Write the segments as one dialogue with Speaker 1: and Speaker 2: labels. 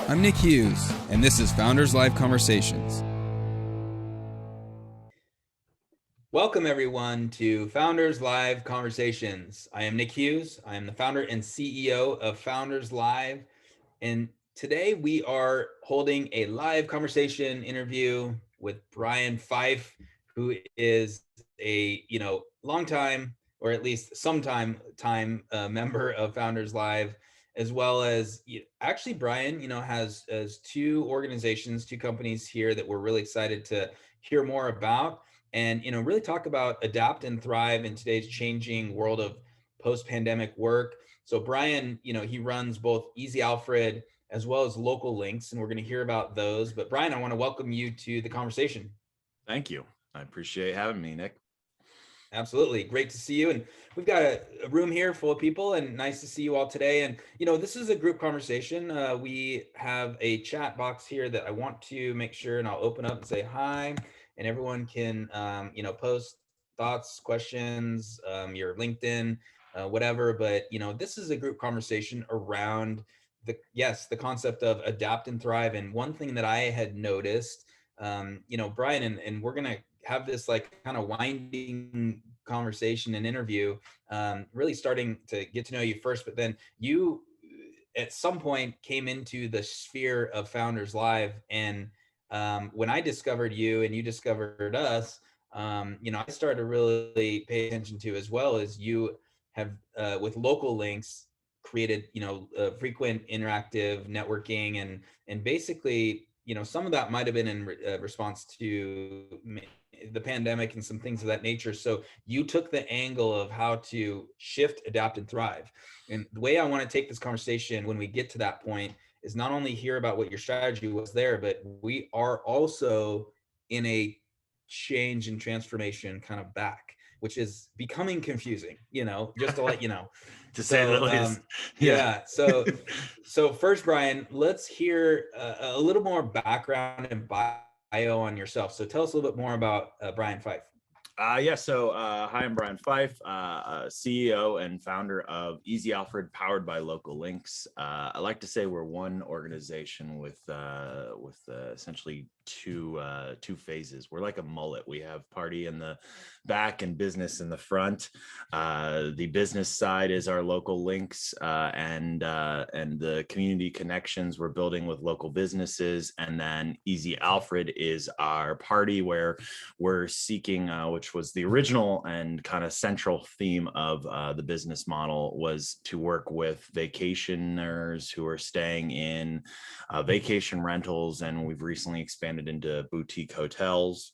Speaker 1: I'm Nick Hughes, and this is Founders Live Conversations.
Speaker 2: Welcome, everyone, to Founders Live Conversations. I am Nick Hughes. I am the founder and CEO of Founders Live. And today we are holding a live conversation interview with Brian Fife, who is a long time, or at least sometime member of Founders Live, as well as actually Brian has two organizations, two companies here that we're really excited to hear more about, and really talk about adapt and thrive in today's changing world of post-pandemic work. So Brian, he runs both Easy Alfred as well as local links, and we're going to hear about those. But Brian, I want to welcome you to the conversation.
Speaker 3: Thank you. I appreciate having me, Nick.
Speaker 2: Absolutely. Great to see you. And we've got a room here full of people, and nice to see you all today. And, this is a group conversation. We have a chat box here that I want to make sure, and I'll open up and say hi, and everyone can, post thoughts, questions, your LinkedIn, whatever. But, this is a group conversation around the concept of adapt and thrive. And one thing that I had noticed, Brian, and we're going to have this like kind of winding conversation and interview, really starting to get to know you first, but then you at some point came into the sphere of Founders Live. And when I discovered you and you discovered us, I started to really pay attention to, as well as you have with local links created, frequent interactive networking, and basically, some of that might have been in response to the pandemic and some things of that nature. So you took the angle of how to shift, adapt, and thrive. And the way I want to take this conversation when we get to that point is not only hear about what your strategy was there, but we are also in a change and transformation kind of back, which is becoming confusing, just to let you know.
Speaker 3: To say the least.
Speaker 2: So first, Brian, let's hear a little more background and bio on yourself. So tell us a little bit more about Brian Fife.
Speaker 3: Hi, I'm Brian Fife, CEO and founder of Easy Alfred, powered by Local Links. I like to say we're one organization with essentially two phases. We're like a mullet. We have party in the back and business in the front. The business side is our local links and the community connections we're building with local businesses. And then Easy Alfred is our party, where we're seeking, which was the original and kind of central theme of the business model, was to work with vacationers who are staying in vacation rentals. And we've recently expanded into boutique hotels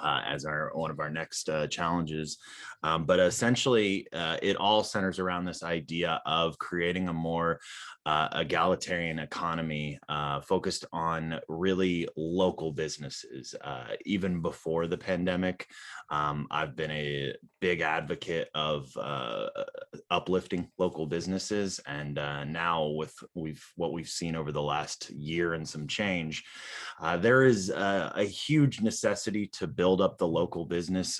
Speaker 3: as one of our next challenges. But essentially, it all centers around this idea of creating a more egalitarian economy focused on really local businesses. Even before the pandemic, I've been a big advocate of uplifting local businesses. And now with what we've seen over the last year and some change, there is a huge necessity to build up the local business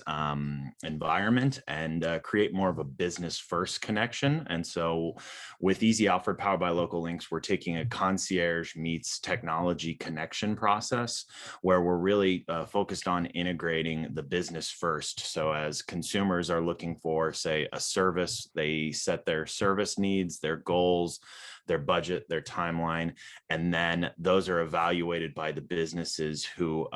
Speaker 3: environment and create more of a business first connection. And so with Easy Alfred, powered by Local Links, we're taking a concierge meets technology connection process, where we're really focused on integrating the business first. So as consumers are looking for, say, a service, they set their service needs, their goals, their budget, their timeline, and then those are evaluated by the businesses who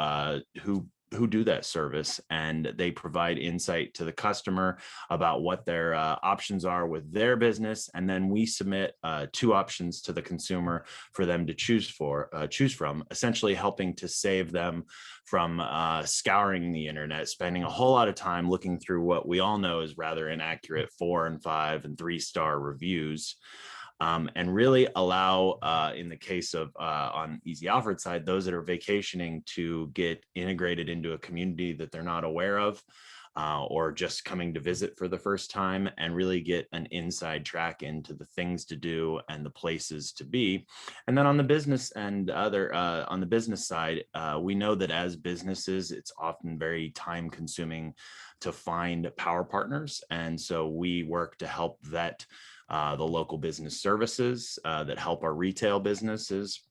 Speaker 3: do that service, and they provide insight to the customer about what their options are with their business, and then we submit two options to the consumer for them to choose from, essentially helping to save them from scouring the internet, spending a whole lot of time looking through what we all know is rather inaccurate 4 and 5 and 3-star reviews. And really allow, in the case of on Easy Alfred side, those that are vacationing to get integrated into a community that they're not aware of, or just coming to visit for the first time, and really get an inside track into the things to do and the places to be. And then on the business and on the business side, we know that as businesses, it's often very time consuming to find power partners. And so we work to help vet the local business services that help our retail businesses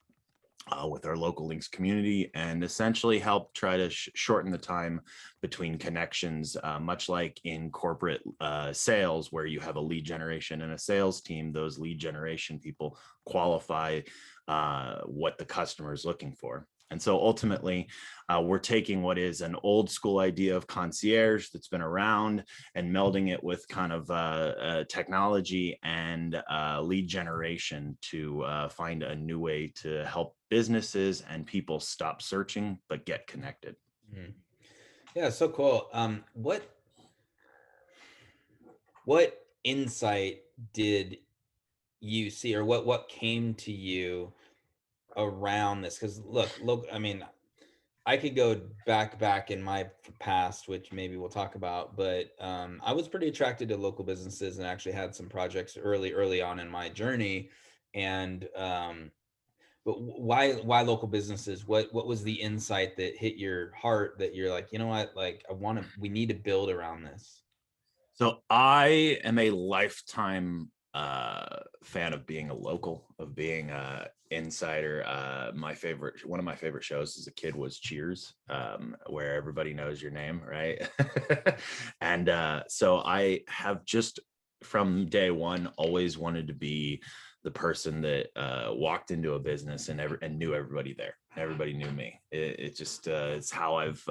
Speaker 3: with our local links community, and essentially help try to shorten the time between connections, much like in corporate sales, where you have a lead generation and a sales team. Those lead generation people qualify what the customer is looking for. And so ultimately, we're taking what is an old school idea of concierge that's been around and melding it with kind of technology and lead generation to find a new way to help businesses and people stop searching, but get connected.
Speaker 2: Mm. Yeah, so cool. What insight did you see, or what came to you around this? Because look, I mean, I could go back in my past, which maybe we'll talk about, but I was pretty attracted to local businesses and actually had some projects early on in my journey. And but why local businesses? What was the insight that hit your heart that you're like, you know what, like we need to build around this?
Speaker 3: So I am a lifetime fan of being a local, of being a insider. One of my favorite shows as a kid was Cheers, where everybody knows your name, right? And so I have just from day one always wanted to be the person that walked into a business and knew everybody there. Everybody knew me. It just it's how I've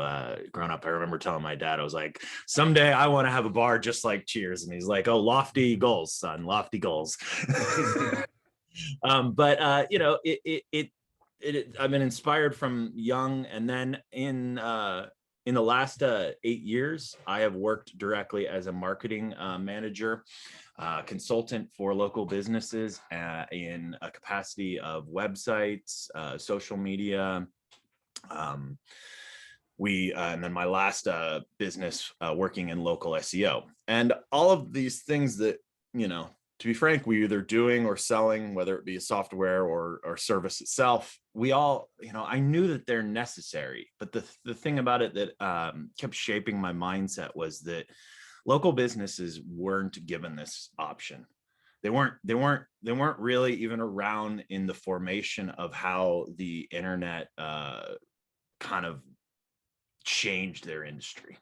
Speaker 3: grown up. I remember telling my dad, I was like, someday I want to have a bar just like Cheers. And he's like, oh, lofty goals, son, lofty goals. But you know, I've been inspired from young, and then in the last 8 years, I have worked directly as a marketing manager, consultant for local businesses in a capacity of websites, social media. And then my last business working in local SEO, and all of these things that, you know, to be frank, we either doing or selling, whether it be a software or service itself, we all, you know, I knew that they're necessary. But the thing about it that kept shaping my mindset was that local businesses weren't given this option. They weren't really even around in the formation of how the internet kind of changed their industry.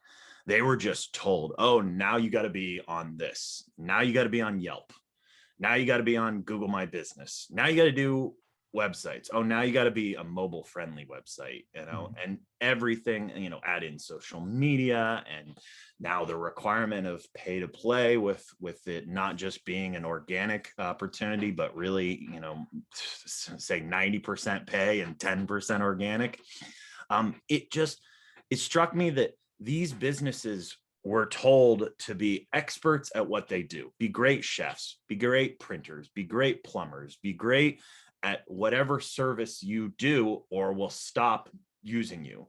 Speaker 3: They were just told, oh, now you got to be on this. Now you got to be on Yelp. Now you got to be on Google My Business. Now you got to do websites. Oh, now you got to be a mobile friendly website, you know, and everything, you know, add in social media, and now the requirement of pay to play with it not just being an organic opportunity, but really, you know, say 90% pay and 10% organic. It struck me that these businesses were told to be experts at what they do, be great chefs, be great printers, be great plumbers, be great at whatever service you do, or we'll stop using you.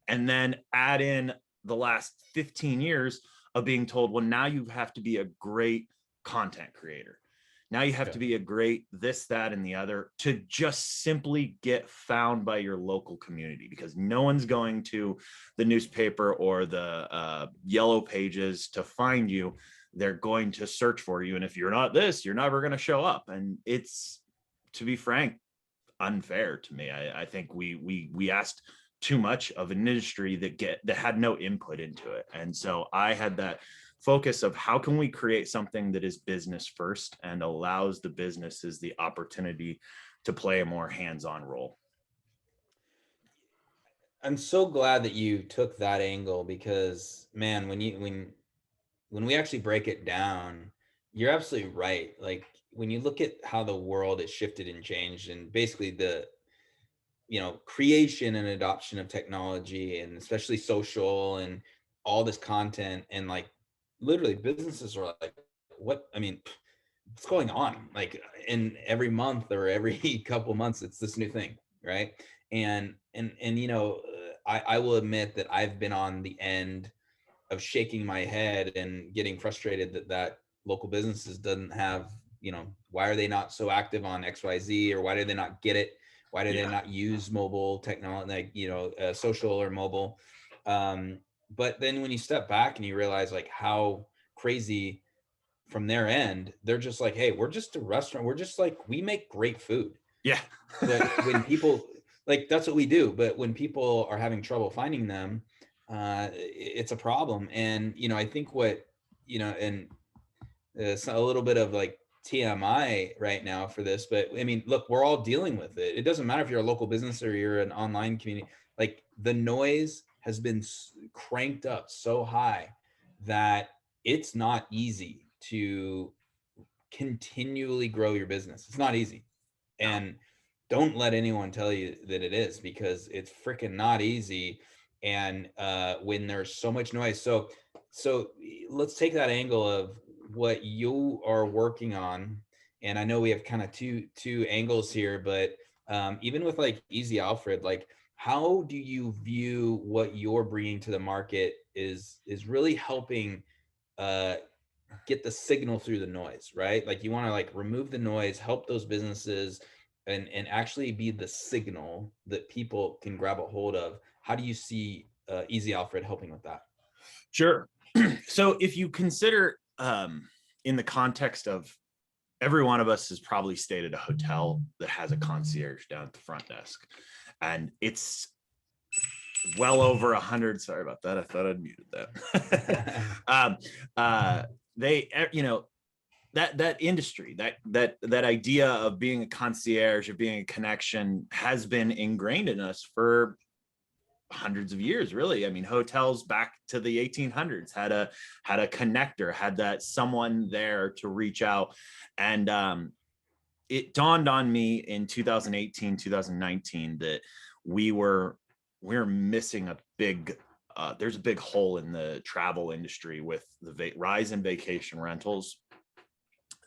Speaker 3: And then add in the last 15 years of being told, well, now you have to be a great content creator. Now you have to be a great this, that, and the other to just simply get found by your local community, because no one's going to the newspaper or the yellow pages to find you. They're going to search for you. And if you're not this, you're never going to show up. And it's, to be frank, unfair to me. I think we asked too much of an industry that had no input into it. And so I had that focus of how can we create something that is business first and allows the businesses the opportunity to play a more hands-on role.
Speaker 2: I'm so glad that you took that angle, because man, when we actually break it down, you're absolutely right. Like when you look at how the world has shifted and changed, and basically the, you know, creation and adoption of technology, and especially social and all this content, and like literally businesses are like, what, I mean, what's going on? Like in every month or every couple months, it's this new thing, right? And you know, I will admit that I've been on the end of shaking my head and getting frustrated that local businesses doesn't have, you know, why are they not so active on XYZ, or why do they not get it? Why do they not use mobile technology, like, you know, social or mobile? But then when you step back and you realize like how crazy from their end, they're just like, hey, we're just a restaurant. We're just like, we make great food.
Speaker 3: Yeah.
Speaker 2: But when people, like that's what we do. But when people are having trouble finding them, it's a problem. And I think what and it's a little bit of like TMI right now for this, but I mean, look, we're all dealing with it. It doesn't matter if you're a local business or you're an online community. Like the noise has been cranked up so high that it's not easy to continually grow your business. It's not easy. And don't let anyone tell you that it is, because it's freaking not easy. And when there's so much noise. So let's take that angle of what you are working on. And I know we have kind of two angles here, but even with like Easy Alfred, like how do you view what you're bringing to the market is really helping uh, get the signal through the noise, right? Like you want to like remove the noise, help those businesses, and actually be the signal that people can grab a hold of. How do you see Easy Alfred helping with that?
Speaker 3: Sure. So if you consider in the context of every one of us has probably stayed at a hotel that has a concierge down at the front desk, and it's well over 100. Sorry about that. I thought I'd muted that. They, that industry, that idea of being a concierge, of being a connection, has been ingrained in us for hundreds of years, really. I mean, hotels back to the 1800s had a connector, had that someone there to reach out. And it dawned on me in 2018, 2019 that we're missing a big there's a big hole in the travel industry with the rise in vacation rentals,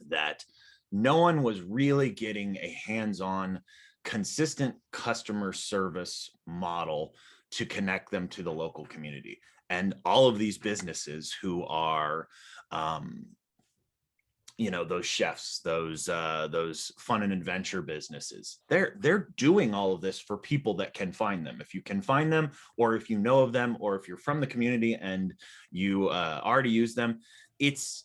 Speaker 3: that no one was really getting a hands-on, consistent customer service model to connect them to the local community. And all of these businesses who are those chefs, those fun and adventure businesses, they're doing all of this for people that can find them. If you can find them, or if you know of them, or if you're from the community and you already use them, it's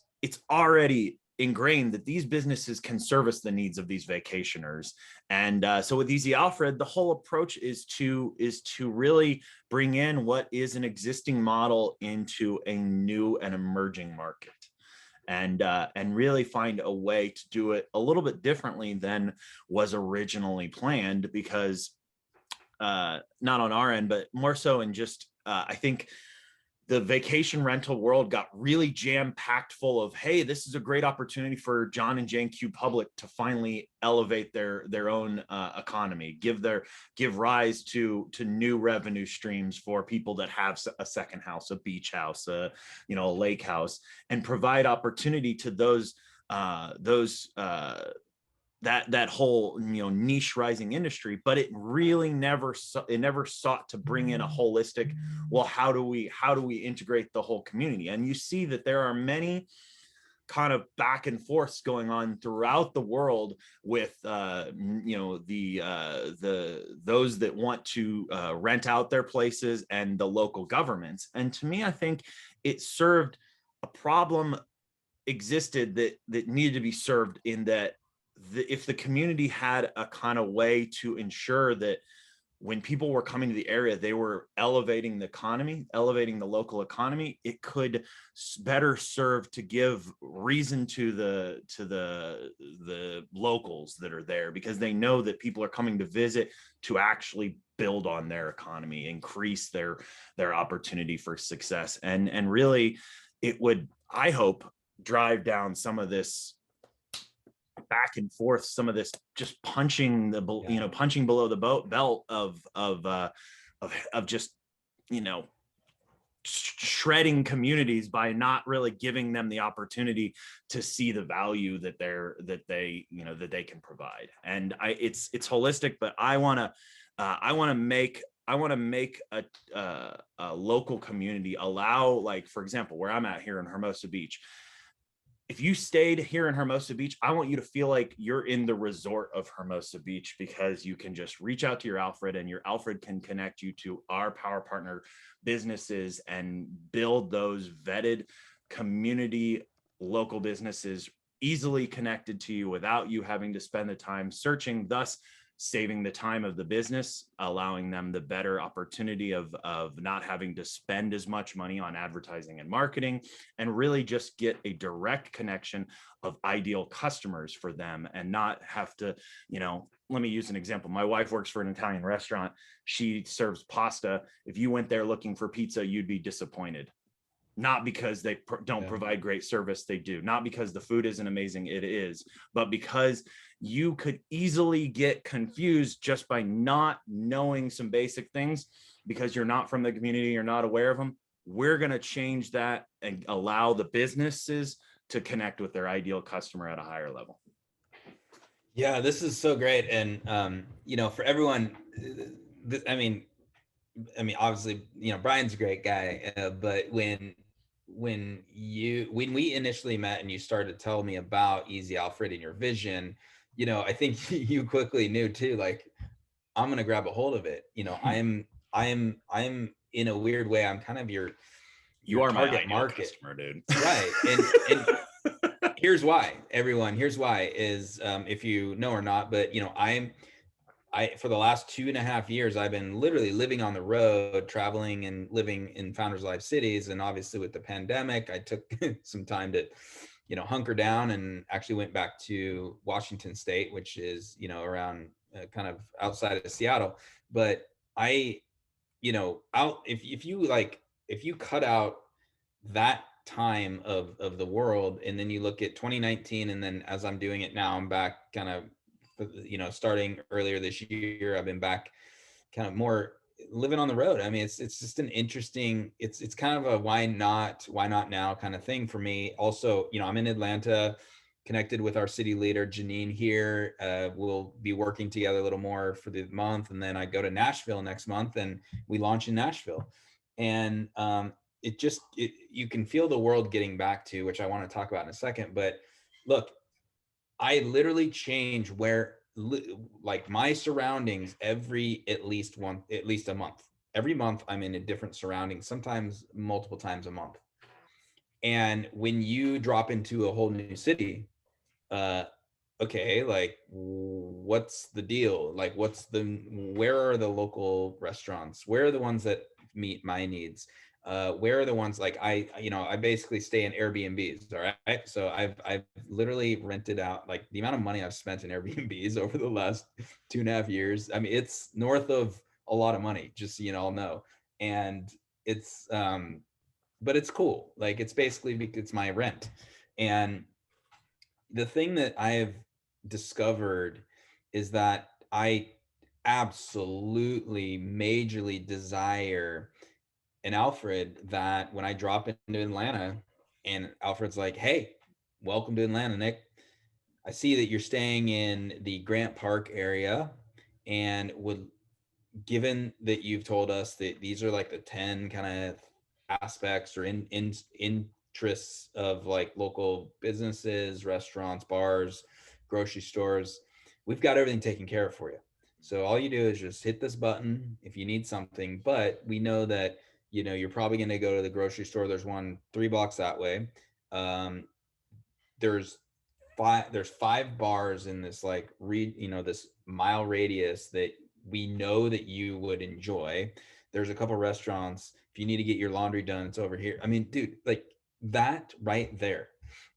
Speaker 3: already ingrained that these businesses can service the needs of these vacationers. And so with Easy Alfred, the whole approach is to really bring in what is an existing model into a new and emerging market, and really find a way to do it a little bit differently than was originally planned. Because not on our end, but more so in just I think the vacation rental world got really jam-packed full of, hey, this is a great opportunity for John and Jane Q Public to finally elevate their own economy, give rise to new revenue streams for people that have a second house, a beach house, a lake house, and provide opportunity to those that whole niche rising industry. But it really never sought to bring in a holistic, well, how do we integrate the whole community? And you see that there are many kind of back and forths going on throughout the world with those that want to rent out their places and the local governments. And to me, I think it served a problem existed that needed to be served, in that if the community had a kind of way to ensure that when people were coming to the area, they were elevating the economy, elevating the local economy, it could better serve to give reason to the locals that are there, because they know that people are coming to visit to actually build on their economy, increase their opportunity for success. And really, it would, I hope, drive down some of this back and forth, some of this just punching below the belt of just shredding communities by not really giving them the opportunity to see the value that they can provide. And it's holistic, but I want to make a local community allow, like, for example, where I'm at here in Hermosa Beach. If you stayed here in Hermosa Beach, I want you to feel like you're in the resort of Hermosa Beach, because you can just reach out to your Alfred, and your Alfred can connect you to our power partner businesses and build those vetted community local businesses easily connected to you without you having to spend the time searching, thus saving the time of the business, allowing them the better opportunity of not having to spend as much money on advertising and marketing, and really just get a direct connection of ideal customers for them, and not have to, let me use an example. My wife works for an Italian restaurant. She serves pasta. If you went there looking for pizza, you'd be disappointed. Not because they don't provide great service, they do. Not because the food isn't amazing, it is, but because you could easily get confused just by not knowing some basic things, because you're not from the community, you're not aware of them. We're going to change that and allow the businesses to connect with their ideal customer at a higher level.
Speaker 2: Yeah, this is so great. And, for everyone, I mean, obviously, Brian's a great guy, but when we initially met and you started to tell me about Easy Alfred and your vision, I think you quickly knew too, like, I'm going to grab a hold of it. I'm in a weird way, I'm kind of your target market
Speaker 3: customer, dude.
Speaker 2: Right. And here's why, everyone, is, if you know or not, but for the last 2.5 years, I've been literally living on the road, traveling and living in Founders Life cities. And obviously with the pandemic, I took some time to, hunker down, and actually went back to Washington State, which is, around kind of outside of Seattle. But if you cut out that time of the world, and then you look at 2019, and then as I'm doing it now, I'm back kind of, starting earlier this year, I've been back kind of more living on the road. I mean, it's just an interesting, it's kind of a why not now kind of thing for me. Also, I'm in Atlanta, connected with our city leader, Janine here. We'll be working together a little more for the month. And then I go to Nashville next month, and we launch in Nashville. And you can feel the world getting back to, which I want to talk about in a second. But look, I literally change like my surroundings at least a month. Every month I'm in a different surrounding, sometimes multiple times a month. And when you drop into a whole new city, okay, like, what's the deal? Like, where are the local restaurants? Where are the ones that meet my needs? Where are the ones, like, I basically stay in Airbnbs. All right. So I've literally rented out, like, the amount of money I've spent in Airbnbs over the last 2.5 years. I mean, it's north of a lot of money, just so you all know. And it's, but it's cool. Like, it's basically, it's my rent. And the thing that I've discovered is that I absolutely majorly desire an Alfred that when I drop into Atlanta and Alfred's like, "Hey, welcome to Atlanta, Nick. I see that you're staying in the Grant Park area, and given that you've told us that these are like the 10 kind of aspects or interests of like local businesses, restaurants, bars, grocery stores, we've got everything taken care of for you. So all you do is just hit this button if you need something. But we know that, you're probably going to go to the grocery store. There's one 3 blocks that way. There's five bars in this, like, this mile radius that we know that you would enjoy. There's a couple restaurants. If you need to get your laundry done, it's over here. I mean, dude, like, that right there.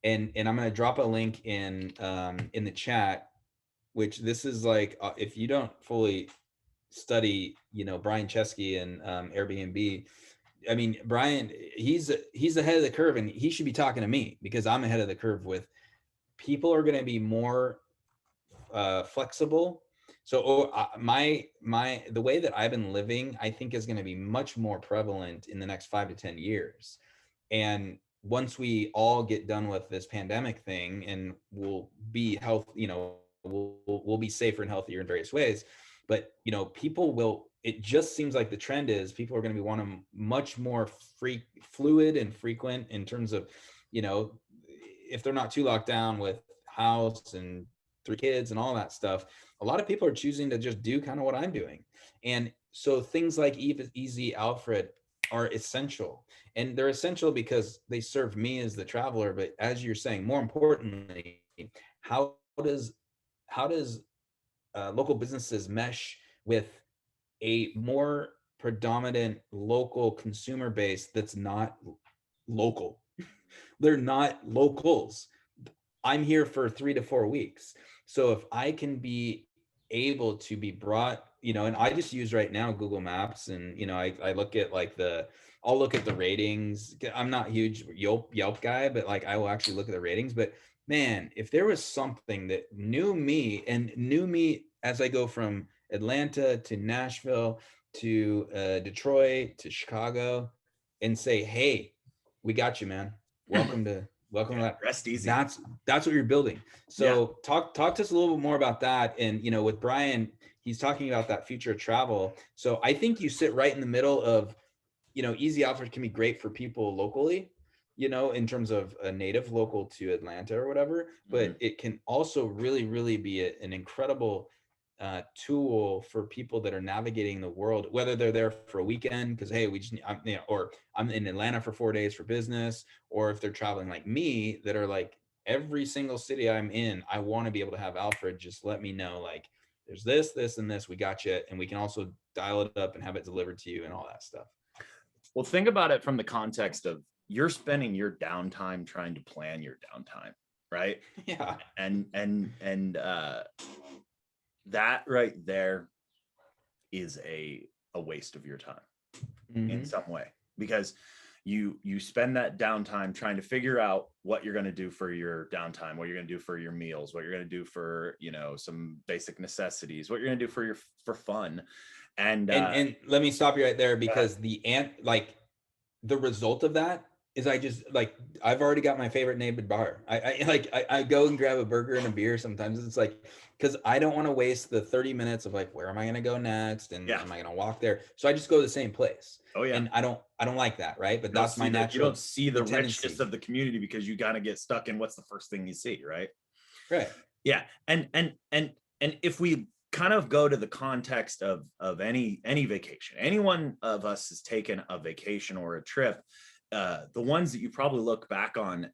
Speaker 2: And I'm going to drop a link in the chat, which this is like, if you don't fully study, Brian Chesky and Airbnb. I mean, Brian, he's ahead of the curve, and he should be talking to me, because I'm ahead of the curve with people are going to be more flexible. So the way that I've been living, I think, is going to be much more prevalent in the next 5 to 10 years. And once we all get done with this pandemic thing, and we'll be we'll be safer and healthier in various ways. But, people will, it just seems like the trend is people are going to be wanting much more fluid and frequent in terms of, if they're not too locked down with house and 3 kids and all that stuff, a lot of people are choosing to just do kind of what I'm doing. And so things like Easy Alfred are essential, and they're essential because they serve me as the traveler. But as you're saying, more importantly, how does local businesses mesh with a more predominant local consumer base that's not local. They're not locals. I'm here for 3 to 4 weeks. So if I can be able to be brought, and I just use right now Google Maps, and I look at like I'll look at the ratings. I'm not a huge Yelp guy, but like I will actually look at the ratings. But man, if there was something that knew me as I go from Atlanta to Nashville to Detroit to Chicago, and say, hey, we got you, man. Welcome to that.
Speaker 3: Rest easy.
Speaker 2: That's what you're building. So talk to us a little bit more about that. And with Brian, he's talking about that future of travel. So I think you sit right in the middle of, Easy Alfred can be great for people locally, in terms of a native local to Atlanta or whatever, but it can also really, really be an incredible tool for people that are navigating the world, whether they're there for a weekend because hey, or I'm in Atlanta for 4 days for business, or if they're traveling like me that are like every single city I'm in, I want to be able to have Alfred just let me know like there's this and this, we got you, and we can also dial it up and have it delivered to you and all that stuff.
Speaker 3: Well, think about it from the context of you're spending your downtime trying to plan your downtime, right?
Speaker 2: Yeah.
Speaker 3: And that right there is a waste of your time in some way, because you spend that downtime trying to figure out what you're going to do for your downtime, what you're going to do for your meals, what you're going to do for some basic necessities, what you're going to do for fun. And
Speaker 2: let me stop you right there, because the result of that is I've already got my favorite neighborhood bar. I go and grab a burger and a beer sometimes. It's like, because I don't want to waste the 30 minutes of like, where am I going to go next? And am I going to walk there? So I just go to the same place.
Speaker 3: Oh yeah.
Speaker 2: And I don't like that. Right. But that's my natural.
Speaker 3: You don't see the
Speaker 2: tendency.
Speaker 3: richness of the community because you got to get stuck in what's the first thing you see. Right.
Speaker 2: Right.
Speaker 3: Yeah. And if we kind of go to the context of any vacation, any one of us has taken a vacation or a trip, the ones that you probably look back on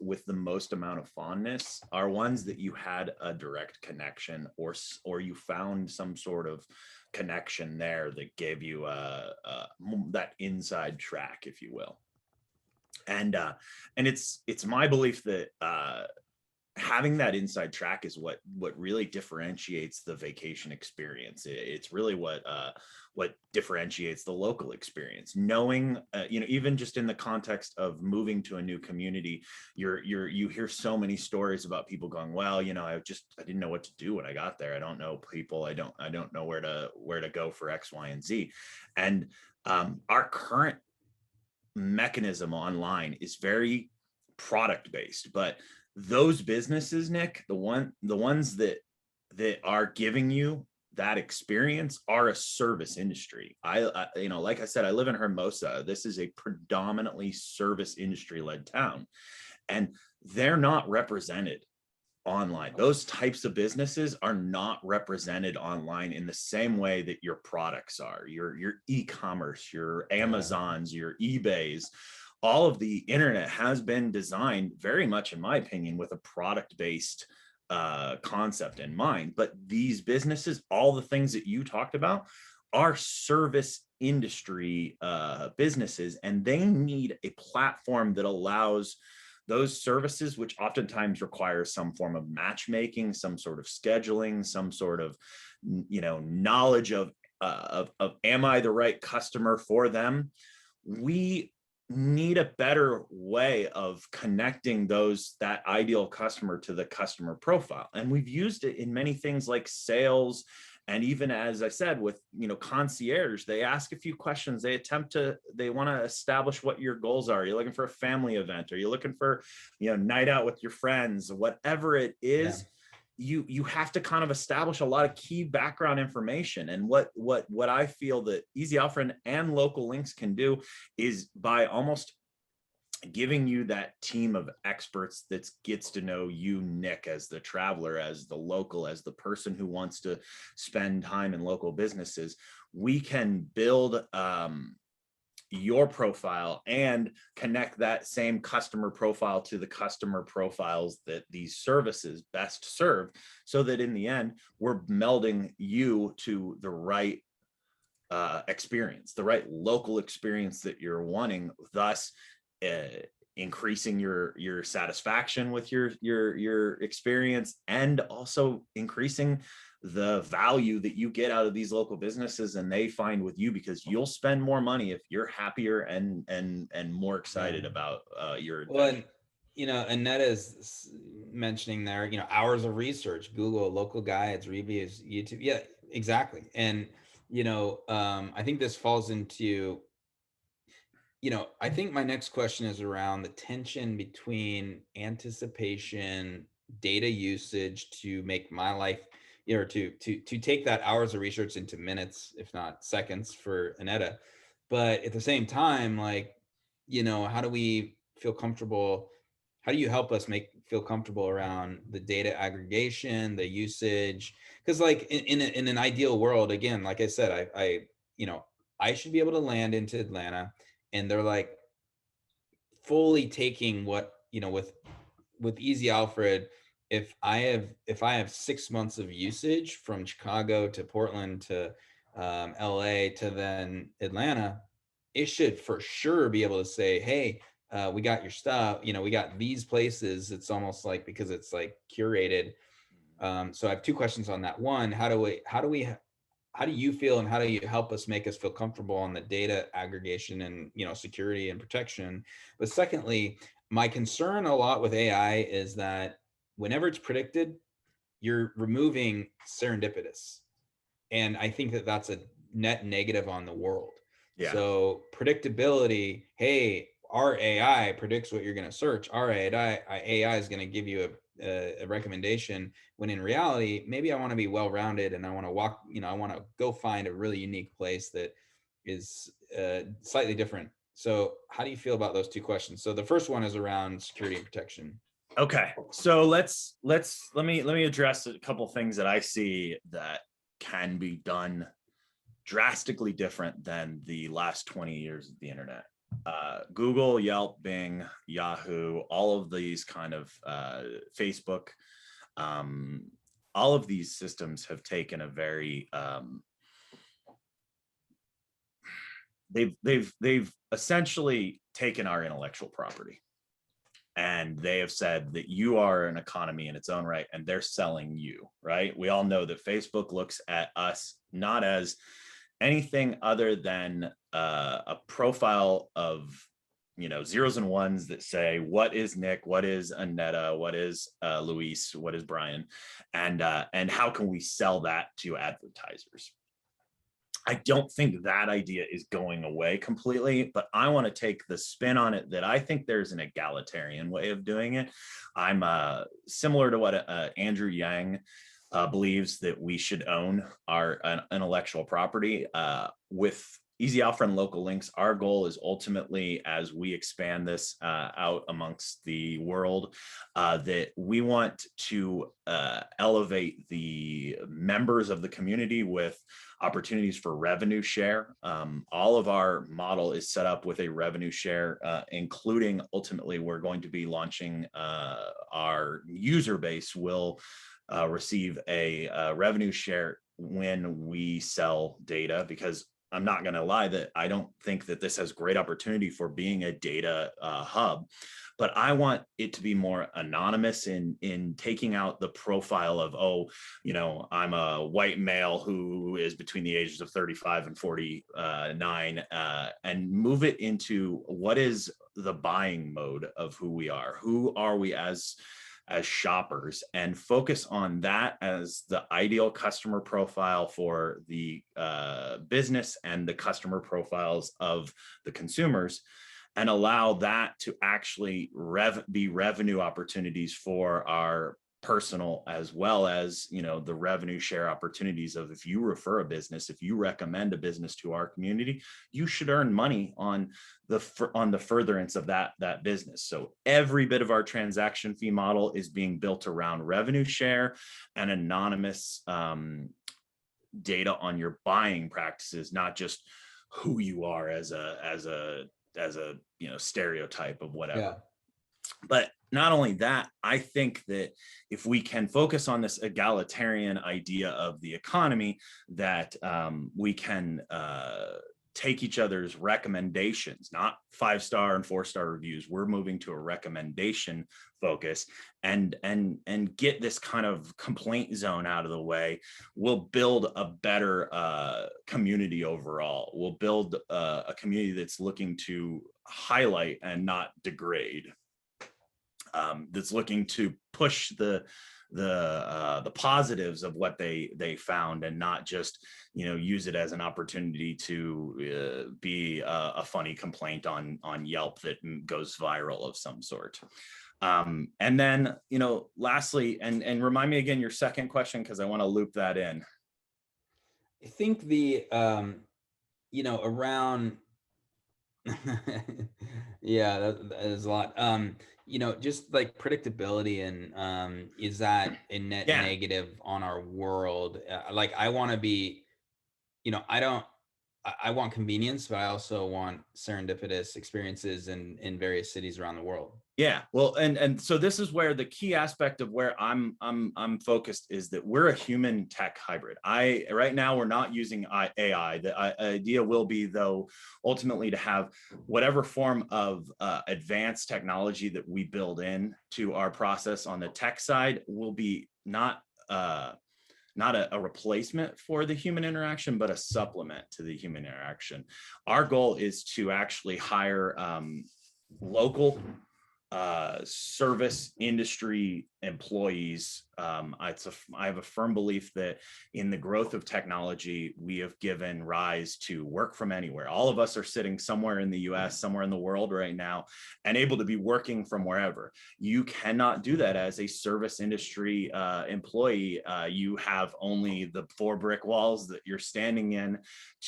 Speaker 3: with the most amount of fondness are ones that you had a direct connection or you found some sort of connection there that gave you that inside track, if you will. And it's my belief that having that inside track is what really differentiates the vacation experience. It's really what differentiates the local experience. Knowing, even just in the context of moving to a new community, you hear so many stories about people going, well, I didn't know what to do when I got there. I don't know people. I don't know where to go for X, Y, and Z. And our current mechanism online is very product based, but those businesses, Nick, the ones that are giving you that experience are a service industry. I like I said, I live in Hermosa. This is a predominantly service industry led town, and they're not represented online. Those types of businesses are not represented online in the same way that your products are. Your e-commerce, your Amazons, your eBays. All of the internet has been designed very much, in my opinion, with a product-based concept in mind. But these businesses, all the things that you talked about, are service industry businesses, and they need a platform that allows those services, which oftentimes requires some form of matchmaking, some sort of scheduling, some sort of knowledge of am I the right customer for them? We need a better way of connecting that ideal customer to the customer profile. And we've used it in many things like sales. And even, as I said, with, concierge, they ask a few questions. They want to establish what your goals are. You're looking for a family event, or you're looking for, night out with your friends, whatever it is. Yeah. You have to kind of establish a lot of key background information. And what I feel that Easy Alfred and Local Links can do is by almost giving you that team of experts that gets to know you, Nick, as the traveler, as the local, as the person who wants to spend time in local businesses. We can build your profile and connect that same customer profile to the customer profiles that these services best serve, so that in the end, we're melding you to the right experience, the right local experience that you're wanting, thus increasing your satisfaction with your experience, and also increasing the value that you get out of these local businesses and they find with you, because you'll spend more money if you're happier and more excited about your adventure.
Speaker 2: Well, and, you know, Annette is mentioning there, you know, hours of research, Google, local guides, reviews, YouTube. Yeah, exactly. And, you know, I think this falls into, you know, I think my next question is around the tension between anticipation, data usage to make my life, you know, to take that hours of research into minutes, if not seconds for Aneta. But at the same time, like, you know, how do we feel comfortable? How do you help us feel comfortable around the data aggregation, the usage? Because like in an ideal world, again, like I said, you know, I should be able to land into Atlanta and they're like fully taking what, you know, with Easy Alfred, if I have 6 months of usage from Chicago to Portland to LA to then Atlanta, it should for sure be able to say, hey, we got your stuff, you know, we got these places. It's almost like, because it's like curated. So I have two questions on that. One, how do you feel and how do you help us make us feel comfortable on the data aggregation and, you know, security and protection? But secondly, my concern a lot with AI is that whenever it's predicted, you're removing serendipitous. And I think that that's a net negative on the world.
Speaker 3: Yeah.
Speaker 2: So predictability, hey, our AI predicts what you're going to search. Our AI is going to give you a recommendation, when in reality, maybe I want to be well-rounded and I want to walk, you know, I want to go find a really unique place that is slightly different. So how do you feel about those two questions? So the first one is around security and protection.
Speaker 3: Okay, so let me address a couple things that I see that can be done drastically different than the last 20 years of the internet. Google, Yelp, Bing, Yahoo, all of these kind of Facebook, all of these systems have taken a very they've essentially taken our intellectual property. And they have said that you are an economy in its own right, and they're selling you, right? We all know that Facebook looks at us not as anything other than a profile of, you know, zeros and ones that say, what is Nick? What is Annetta? What is Luis? What is Brian? And how can we sell that to advertisers? I don't think that idea is going away completely, but I want to take the spin on it that I think there's an egalitarian way of doing it. I'm similar to what Andrew Yang believes, that we should own our intellectual property. With Easy Alfred and Local Links, our goal is ultimately, as we expand this out amongst the world, that we want to elevate the members of the community with opportunities for revenue share. All of our model is set up with a revenue share, including ultimately we're going to be launching our user base will receive a revenue share when we sell data, because I'm not going to lie that I don't think that this has great opportunity for being a data hub, but I want it to be more anonymous in taking out the profile of, oh, you know, I'm a white male who is between the ages of 35 and 49, and move it into what is the buying mode of who we are. Who are we as shoppers, and focus on that as the ideal customer profile for the business and the customer profiles of the consumers, and allow that to actually be revenue opportunities for our personal, as well as, you know, the revenue share opportunities of, if you refer a business, if you recommend a business to our community, you should earn money on the furtherance of that business. So every bit of our transaction fee model is being built around revenue share and anonymous data on your buying practices, not just who you are as a stereotype of whatever.
Speaker 2: Yeah.
Speaker 3: But not only that, I think that if we can focus on this egalitarian idea of the economy, that we can take each other's recommendations, not 5-star and 4-star reviews. We're moving to a recommendation focus, and get this kind of complaint zone out of the way. We'll build a better community overall. We'll build a community that's looking to highlight and not degrade. That's looking to push the positives of what they found, and not just use it as an opportunity to be a funny complaint on Yelp that goes viral of some sort. And then lastly, and remind me again your second question, because I want to loop that in.
Speaker 2: I think the around yeah, that is a lot. Just like predictability, and is that a net negative on our world? Like I want to be, I want convenience, but I also want serendipitous experiences in various cities around the world.
Speaker 3: Yeah, well, and so this is where the key aspect of where I'm focused is that we're a human tech hybrid. Right now we're not using AI. The idea will be, though, ultimately to have whatever form of advanced technology that we build in to our process on the tech side will be not a replacement for the human interaction, but a supplement to the human interaction. Our goal is to actually hire local service industry employees. I have a firm belief that in the growth of technology, we have given rise to work from anywhere. All of us are sitting somewhere in the US, somewhere in the world right now, and able to be working from wherever. You cannot do that as a service industry employee. You have only the 4 brick walls that you're standing in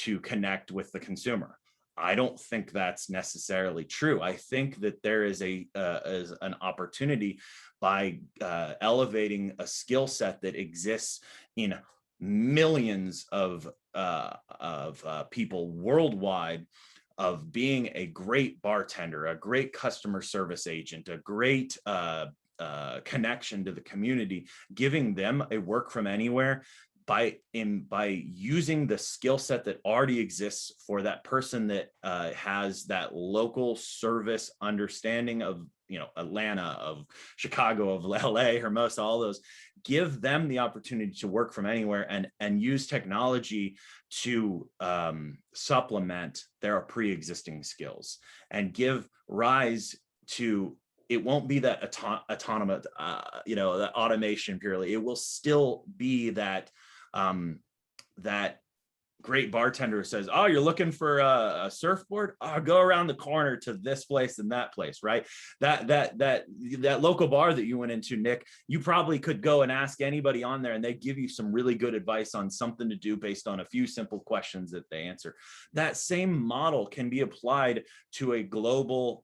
Speaker 3: to connect with the consumer. I don't think that's necessarily true. I think that there is an opportunity by elevating a skill set that exists in millions of people worldwide, of being a great bartender, a great customer service agent, a great connection to the community, giving them a work from anywhere by using the skill set that already exists for that person that has that local service understanding of Atlanta, of Chicago, of LA, Hermosa, all those. Give them the opportunity to work from anywhere and use technology to supplement their pre-existing skills and give rise to. It won't be that autonomous, that automation purely. It will still be that that great bartender says, "Oh, you're looking for a surfboard? Oh, go around the corner to this place and that place," right? That local bar that you went into, Nick, you probably could go and ask anybody on there, and they give you some really good advice on something to do based on a few simple questions that they answer. That same model can be applied to a global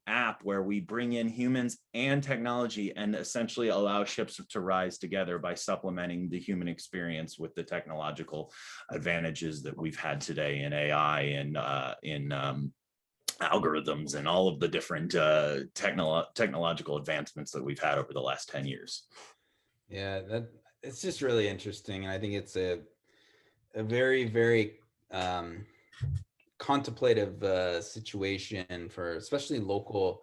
Speaker 3: app where we bring in humans and technology and essentially allow ships to rise together by supplementing the human experience with the technological advantages that we've had today in AI and in algorithms and all of the different technological advancements that we've had over the last 10 years.
Speaker 2: Yeah, it's just really interesting. And I think it's a very, very contemplative situation for especially local